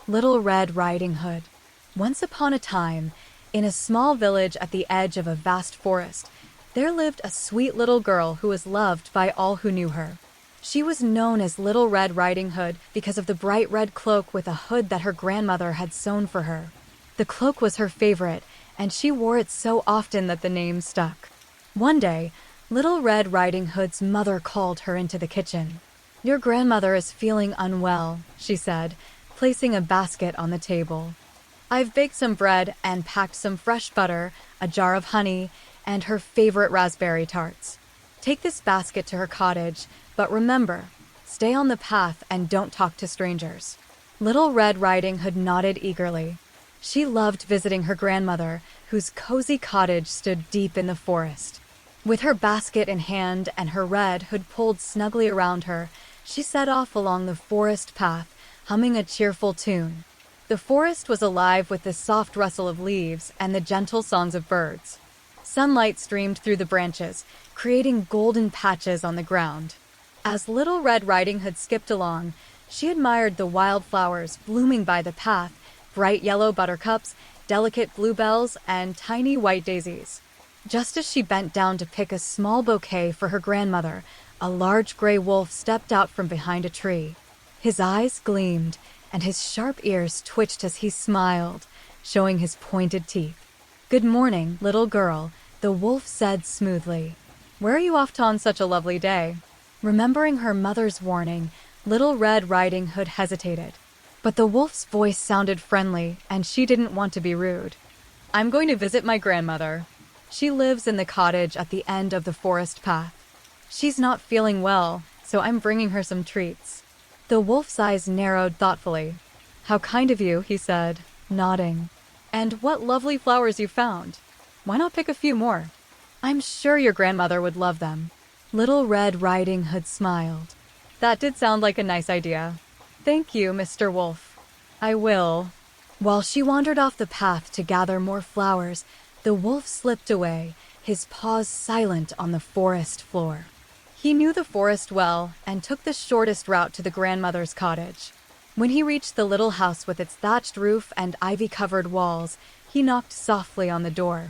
Little Red Riding Hood. Once upon a time, in a small village at the edge of a vast forest, there lived a sweet little girl who was loved by all who knew her. She was known as Little Red Riding Hood because of the bright red cloak with a hood that her grandmother had sewn for her. The cloak was her favorite, and she wore it so often that the name stuck. One day, Little Red Riding Hood's mother called her into the kitchen. "Your grandmother is feeling unwell," she said, placing a basket on the table. "I've baked some bread and packed some fresh butter, a jar of honey, and her favorite raspberry tarts. Take this basket to her cottage, but remember, stay on the path and don't talk to strangers." Little Red Riding Hood nodded eagerly. She loved visiting her grandmother, whose cozy cottage stood deep in the forest. With her basket in hand and her red hood pulled snugly around her, she set off along the forest path, humming a cheerful tune. The forest was alive with the soft rustle of leaves and the gentle songs of birds. Sunlight streamed through the branches, creating golden patches on the ground. As Little Red Riding Hood skipped along, she admired the wildflowers blooming by the path, bright yellow buttercups, delicate bluebells, and tiny white daisies. Just as she bent down to pick a small bouquet for her grandmother, a large gray wolf stepped out from behind a tree. His eyes gleamed, and his sharp ears twitched as he smiled, showing his pointed teeth. "Good morning, little girl," the wolf said smoothly. "Where are you off to on such a lovely day?" Remembering her mother's warning, Little Red Riding Hood hesitated. But the wolf's voice sounded friendly, and she didn't want to be rude. "I'm going to visit my grandmother. She lives in the cottage at the end of the forest path. She's not feeling well, so I'm bringing her some treats." The wolf's eyes narrowed thoughtfully. "How kind of you," he said, nodding. "And what lovely flowers you found. Why not pick a few more? I'm sure your grandmother would love them." Little Red Riding Hood smiled. "That did sound like a nice idea. Thank you, Mr. Wolf. I will." While she wandered off the path to gather more flowers, the wolf slipped away, his paws silent on the forest floor. He knew the forest well and took the shortest route to the grandmother's cottage. When he reached the little house with its thatched roof and ivy-covered walls, he knocked softly on the door.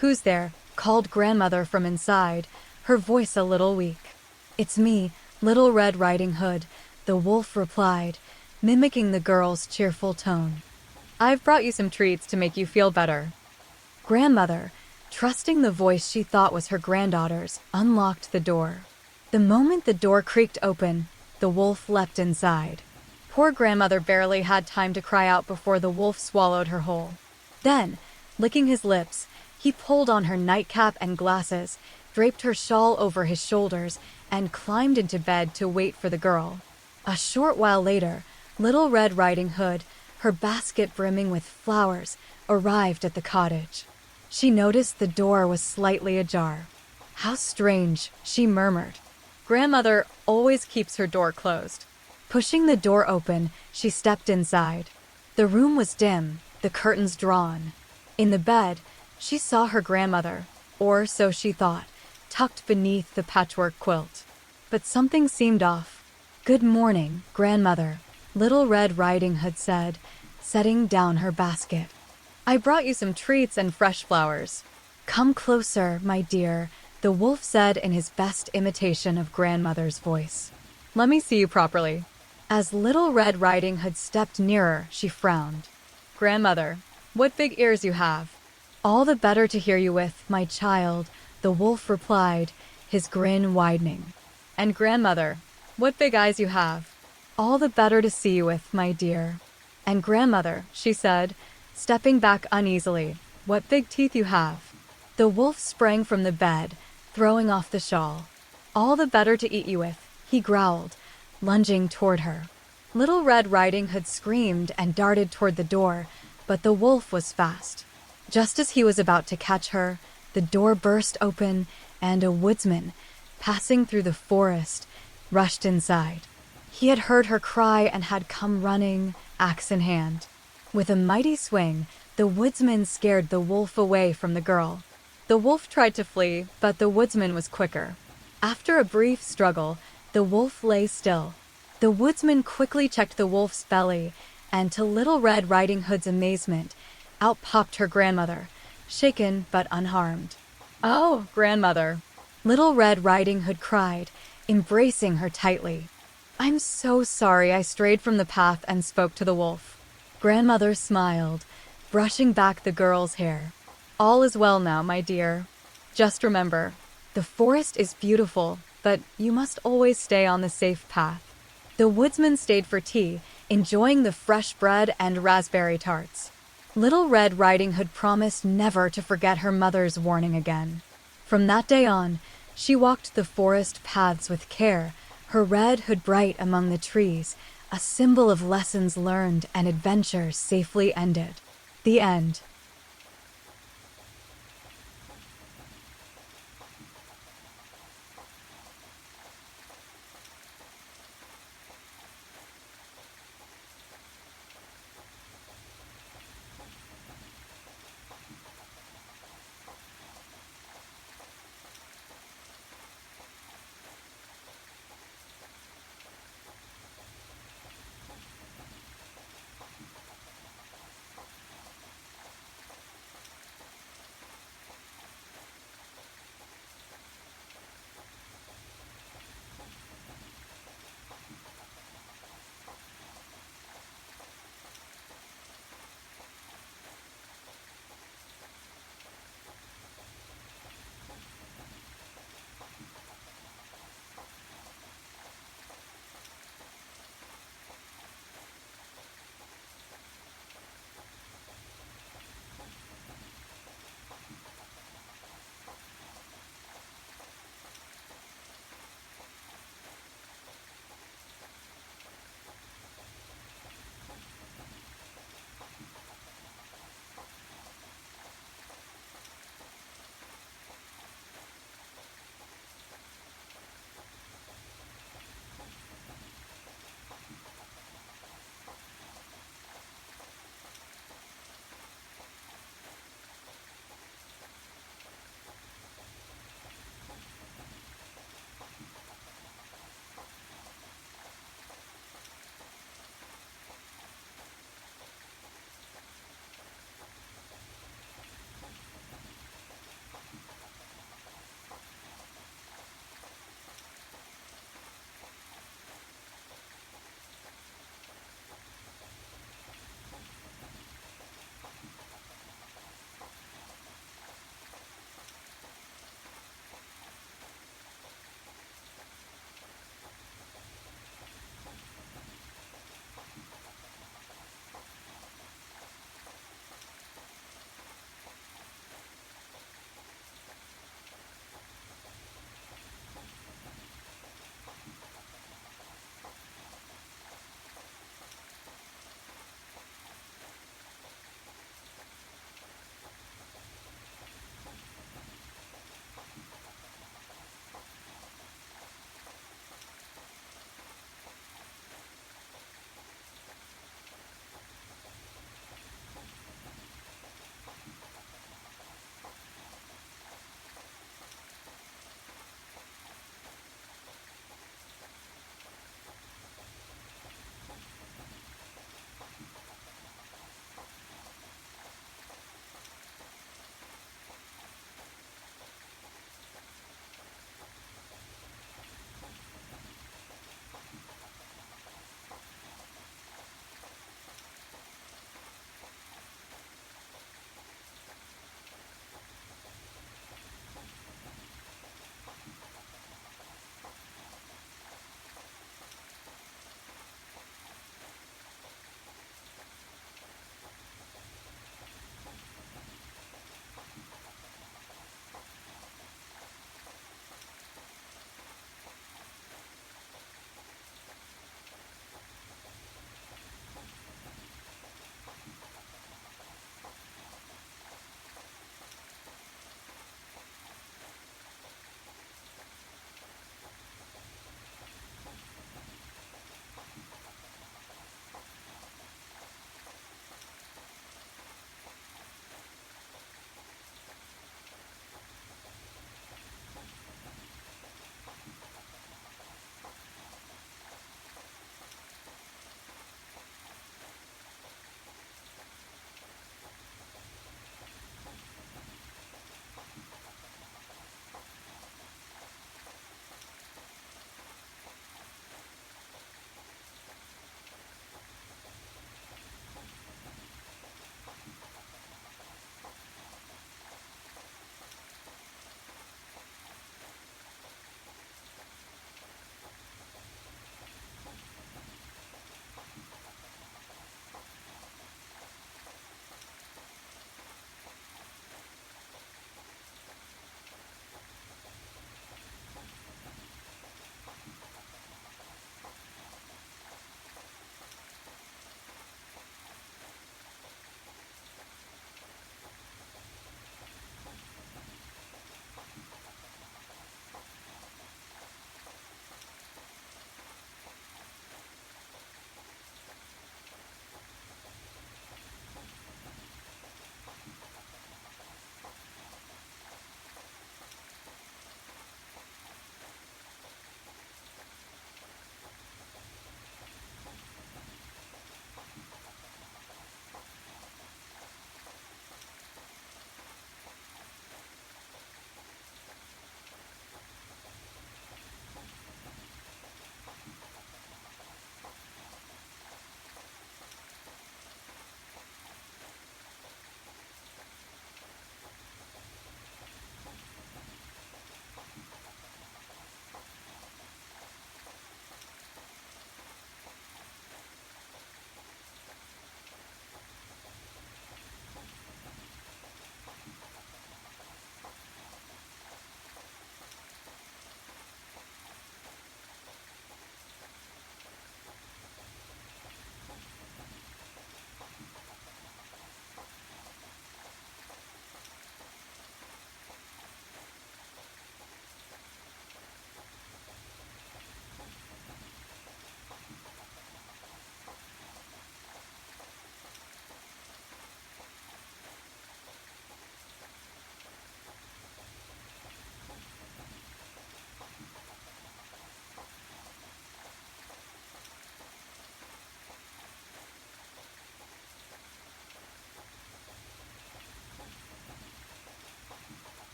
"Who's there?" called grandmother from inside, her voice a little weak. "It's me, Little Red Riding Hood," the wolf replied, mimicking the girl's cheerful tone. "I've brought you some treats to make you feel better." Grandmother, trusting the voice she thought was her granddaughter's, unlocked the door. The moment the door creaked open, the wolf leapt inside. Poor grandmother barely had time to cry out before the wolf swallowed her whole. Then, licking his lips, he pulled on her nightcap and glasses, draped her shawl over his shoulders, and climbed into bed to wait for the girl. A short while later, Little Red Riding Hood, her basket brimming with flowers, arrived at the cottage. She noticed the door was slightly ajar. "How strange," she murmured. "Grandmother always keeps her door closed." Pushing the door open, she stepped inside. The room was dim, the curtains drawn. In the bed, she saw her grandmother, or so she thought, tucked beneath the patchwork quilt. But something seemed off. "Good morning, grandmother," Little Red Riding Hood said, setting down her basket. "I brought you some treats and fresh flowers." "Come closer, my dear," the wolf said in his best imitation of grandmother's voice. "Let me see you properly." As Little Red Riding Hood stepped nearer, she frowned. "Grandmother, what big ears you have." "All the better to hear you with, my child," the wolf replied, his grin widening. "And grandmother, what big eyes you have." "All the better to see you with, my dear." "And grandmother," she said, stepping back uneasily, "what big teeth you have." The wolf sprang from the bed, throwing off the shawl. "All the better to eat you with," he growled, lunging toward her. Little Red Riding Hood screamed and darted toward the door, but the wolf was fast. Just as he was about to catch her, the door burst open, and a woodsman, passing through the forest, rushed inside. He had heard her cry and had come running, axe in hand. With a mighty swing, the woodsman scared the wolf away from the girl. The wolf tried to flee, but the woodsman was quicker. After a brief struggle, the wolf lay still. The woodsman quickly checked the wolf's belly and to Little Red Riding Hood's amazement, out popped her grandmother, shaken but unharmed. "Oh, grandmother," Little Red Riding Hood cried, embracing her tightly. "I'm so sorry I strayed from the path and spoke to the wolf." Grandmother smiled, brushing back the girl's hair. "All is well now, my dear. Just remember, the forest is beautiful, but you must always stay on the safe path." The woodsman stayed for tea, enjoying the fresh bread and raspberry tarts. Little Red Riding Hood promised never to forget her mother's warning again. From that day on, she walked the forest paths with care, her red hood bright among the trees, a symbol of lessons learned and adventures safely ended. The end.